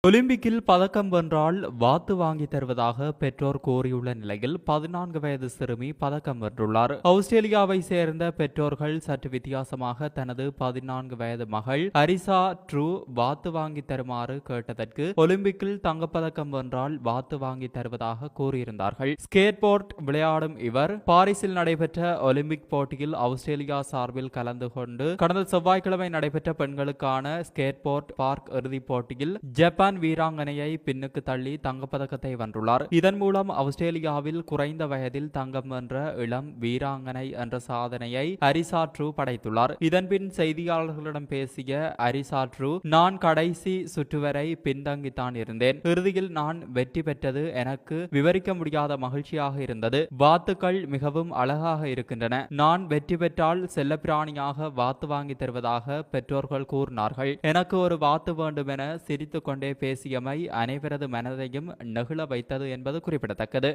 ஒலிம்பிக்கில் பதக்கம் வென்றால் வாத்து வாங்கி தருவதாக பெற்றோர் கோரியுள்ள நிலையில் 14 வயது சிறுமி பதக்கம் வென்றுள்ளார். ஆஸ்திரேலியாவை சேர்ந்த பெற்றோர்கள் சற்று வித்தியாசமாக தனது 14 வயது மகள் அரிசா ட்ரூ வாத்து வாங்கி தருமாறு கேட்டதற்கு ஒலிம்பிக்கில் தங்கப்பதக்கம் வென்றால் வாத்து வாங்கி தருவதாக கூறியிருந்தார்கள். ஸ்கேட் போர்ட் விளையாடும் இவர் பாரிஸில் நடைபெற்ற ஒலிம்பிக் போட்டியில் ஆஸ்திரேலியா சார்பில் கலந்து கொண்டு கடந்த செவ்வாய்க்கிழமை நடைபெற்ற பெண்களுக்கான ஸ்கேட் போர்ட் பார்க் இறுதிப் போட்டியில் ஜப்பான் வீராங்கனையை பின்னுக்கு தள்ளி தங்கப்பதக்கத்தை வென்றுள்ளார். இதன் மூலம் ஆஸ்திரேலியாவில் குறைந்த வயதில் தங்கம் வென்ற இளம் வீராங்கனை என்ற சாதனையை அரிசா ட்ரூ படைத்துள்ளார். இதன்பின் செய்தியாளர்களிடம் பேசிய அரிசா ட்ரூ, நான் கடைசி சுற்று வரை பின்தங்கித்தான் இருந்தேன். இறுதியில் நான் வெற்றி பெற்றது எனக்கு விவரிக்க முடியாத மகிழ்ச்சியாக இருந்தது. வாத்துக்கள் மிகவும் அழகாக இருக்கின்றன. நான் வெற்றி பெற்றால் செல்லப்பிராணியாக வாத்து வாங்கி தருவதாக பெற்றோர்கள் கூறினார்கள். எனக்கு ஒரு வாத்து வேண்டும் என சிரித்துக் கொண்டே பேசியமை அனைவரது மனதையும் நெகிழ வைத்தது என்பது குறிப்பிடத்தக்கது.